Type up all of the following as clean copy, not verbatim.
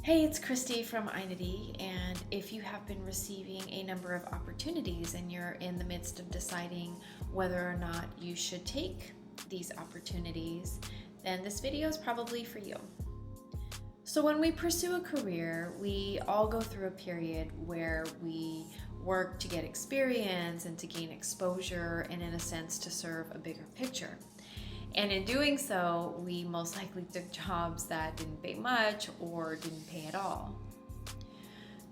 Hey, it's Christy from Inity, and if you have been receiving a number of opportunities and you're in the midst of deciding whether or not you should take these opportunities, then this video is probably for you. So when we pursue a career, we all go through a period where we work to get experience and to gain exposure and, in a sense, to serve a bigger picture. And in doing so, we most likely took jobs that didn't pay much or didn't pay at all.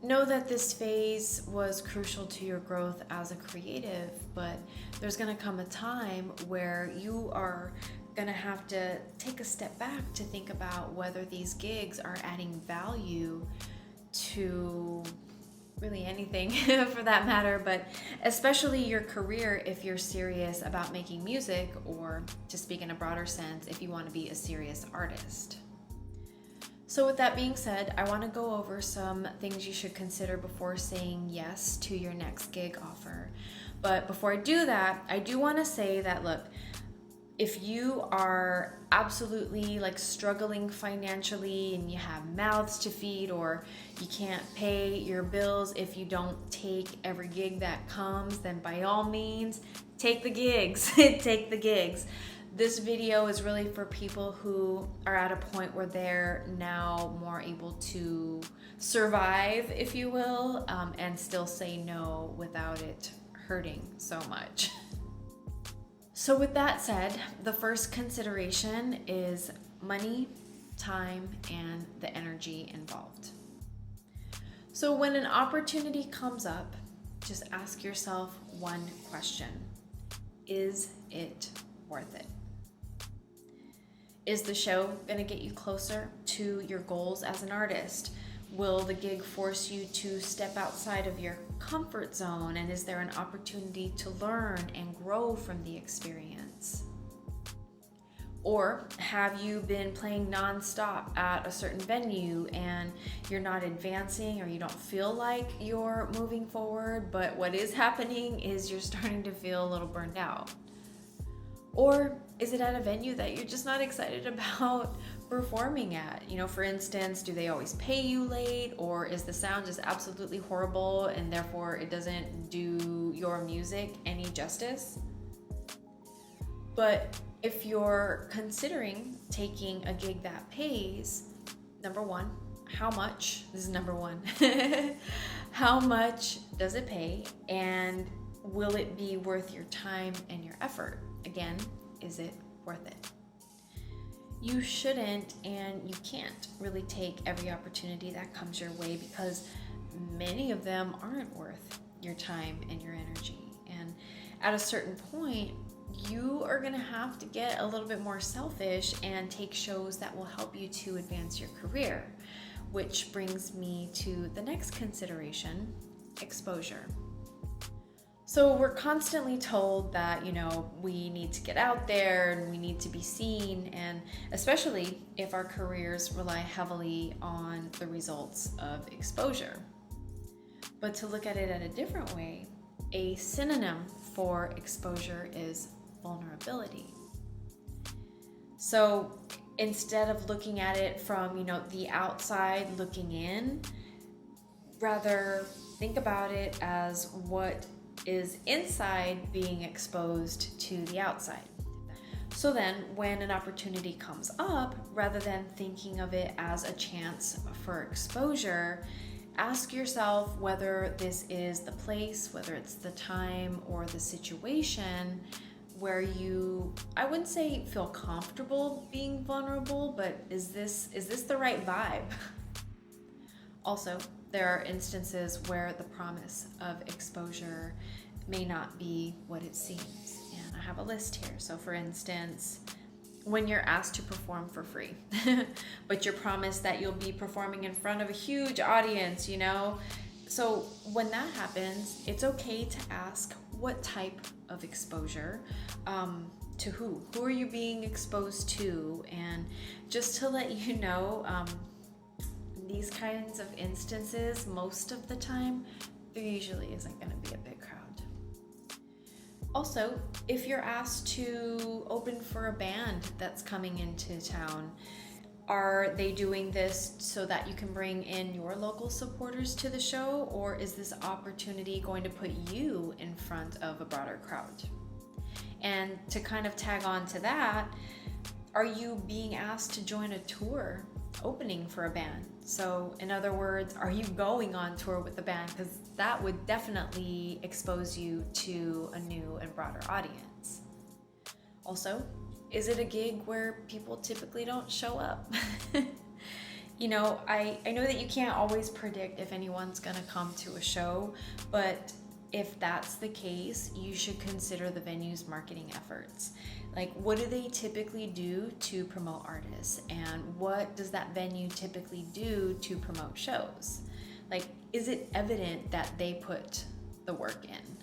Know that this phase was crucial to your growth as a creative, but there's going to come a time where you are going to have to take a step back to think about whether these gigs are adding value to really anything for that matter, but especially your career if you're serious about making music, or to speak in a broader sense, if you want to be a serious artist. So with that being said, I want to go over some things you should consider before saying yes to your next gig offer. But before I do that, I do want to say that, look, if you are absolutely struggling financially and you have mouths to feed, or you can't pay your bills if you don't take every gig that comes, then by all means, take the gigs. Take the gigs. This video is really for people who are at a point where they're now more able to survive, if you will, and still say no without it hurting so much. So with that said, the first consideration is money, time, and the energy involved. So when an opportunity comes up, just ask yourself one question. Is it worth it? Is the show going to get you closer to your goals as an artist? Will the gig force you to step outside of your comfort zone? And is there an opportunity to learn and grow from the experience? Or have you been playing nonstop at a certain venue and you're not advancing, or you don't feel like you're moving forward, but what is happening is you're starting to feel a little burned out? Or is it at a venue that you're just not excited about performing at? For instance, do they always pay you late, or is the sound just absolutely horrible and therefore it doesn't do your music any justice? But if you're considering taking a gig that pays, number one, how much? This is number one. How much does it pay, and will it be worth your time and your effort? Again, is it worth it? You shouldn't and you can't really take every opportunity that comes your way, because many of them aren't worth your time and your energy. And at a certain point, you are going to have to get a little bit more selfish and take shows that will help you to advance your career, which brings me to the next consideration: exposure. So we're constantly told that, we need to get out there and we need to be seen, and especially if our careers rely heavily on the results of exposure. But to look at it in a different way, a synonym for exposure is vulnerability. So instead of looking at it from, the outside looking in, rather think about it as what is inside being exposed to the outside. So then when an opportunity comes up, rather than thinking of it as a chance for exposure, ask yourself whether this is the place, whether it's the time or the situation where you, I wouldn't say feel comfortable being vulnerable, but is this the right vibe? Also, there are instances where the promise of exposure may not be what it seems, and I have a list here. So for instance, when you're asked to perform for free, but you're promised that you'll be performing in front of a huge audience, So when that happens, it's okay to ask what type of exposure, to who? Who are you being exposed to? And just to let you know, these kinds of instances, most of the time, there usually isn't going to be a big crowd. Also, if you're asked to open for a band that's coming into town, Are they doing this so that you can bring in your local supporters to the show, or is this opportunity going to put you in front of a broader crowd? And to kind of tag on to that, are you being asked to join a tour opening for a band? So in other words, are you going on tour with the band? Because that would definitely expose you to a new and broader audience. Also, is it a gig where people typically don't show up? You know, I know that you can't always predict if anyone's gonna come to a show, but if that's the case, you should consider the venue's marketing efforts. Like, what do they typically do to promote artists? And what does that venue typically do to promote shows? Like, is it evident that they put the work in?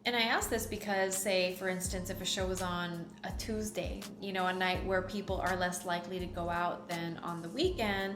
And I ask this because, say, for instance, if a show is on a Tuesday, you know, a night where people are less likely to go out than on the weekend,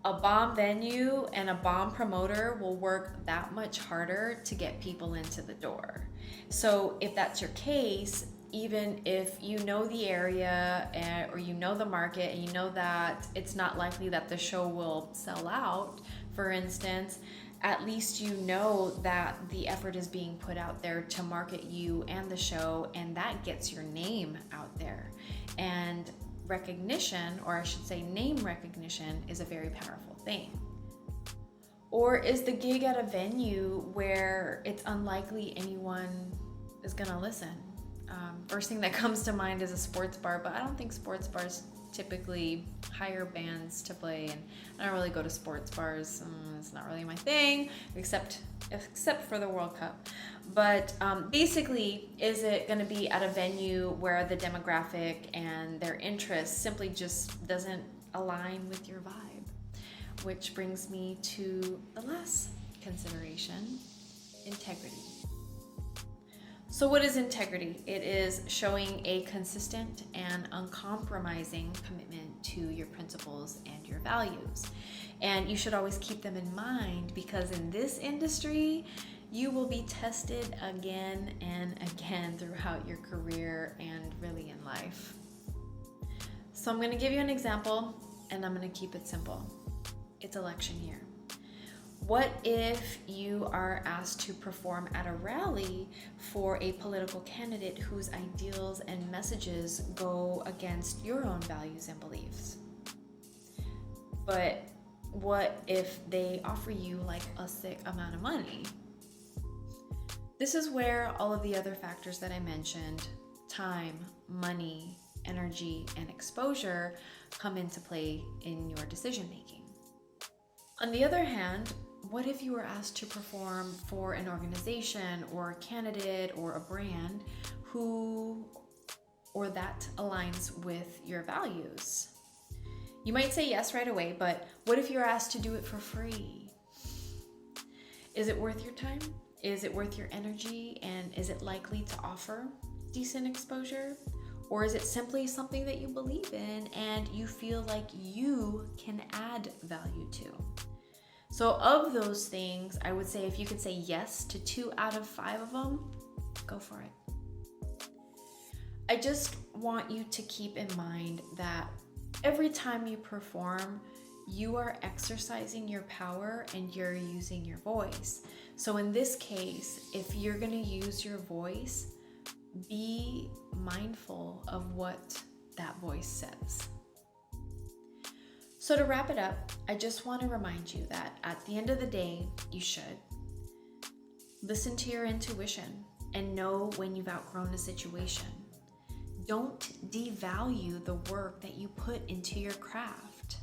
a bomb venue and a bomb promoter will work that much harder to get people into the door. So if that's your case, even if you know the area or you know the market and you know that it's not likely that the show will sell out, for instance, at least you know that the effort is being put out there to market you and the show, and that gets your name out there. And recognition, or I should say name recognition, is a very powerful thing. Or is the gig at a venue where it's unlikely anyone is gonna listen? First thing that comes to mind is a sports bar, but I don't think sports bars typically hire bands to play, and I don't really go to sports bars. It's not really my thing, except for the World Cup. But basically, is it going to be at a venue where the demographic and their interests simply just doesn't align with your vibe? Which brings me to the last consideration: integrity. So what is integrity? It is showing a consistent and uncompromising commitment to your principles and your values. And you should always keep them in mind, because in this industry, you will be tested again and again throughout your career and really in life. So I'm going to give you an example, and I'm going to keep it simple. It's election year. What if you are asked to perform at a rally for a political candidate whose ideals and messages go against your own values and beliefs? But what if they offer you like a sick amount of money? This is where all of the other factors that I mentioned, time, money, energy, and exposure, come into play in your decision making. On the other hand, what if you were asked to perform for an organization or a candidate or a brand that aligns with your values? You might say yes right away, but what if you're asked to do it for free? Is it worth your time? Is it worth your energy? And is it likely to offer decent exposure? Or is it simply something that you believe in and you feel like you can add value to? So of those things, I would say if you could say yes to 2 out of 5 of them, go for it. I just want you to keep in mind that every time you perform, you are exercising your power and you're using your voice. So in this case, if you're going to use your voice, be mindful of what that voice says. So to wrap it up, I just want to remind you that at the end of the day, you should listen to your intuition and know when you've outgrown a situation. Don't devalue the work that you put into your craft.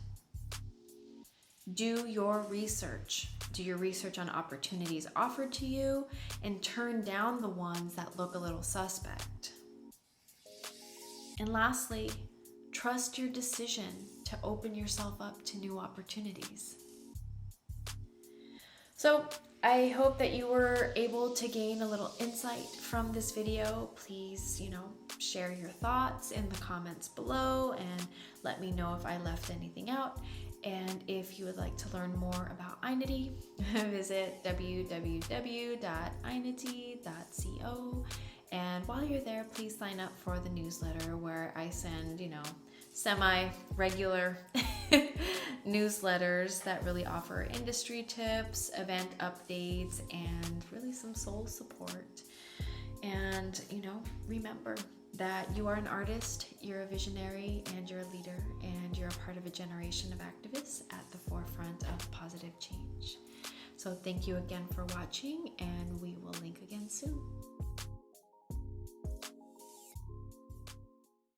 Do your research. Do your research on opportunities offered to you and turn down the ones that look a little suspect. And lastly, trust your decision to open yourself up to new opportunities. So I hope that you were able to gain a little insight from this video. Please, share your thoughts in the comments below and let me know if I left anything out. And if you would like to learn more about Inity, visit www.inity.co. And while you're there, please sign up for the newsletter where I send, semi-regular newsletters that really offer industry tips, event updates, and really some soul support. And, remember that you are an artist, you're a visionary, and you're a leader, and you're a part of a generation of activists at the forefront of positive change. So thank you again for watching, and we will link again soon.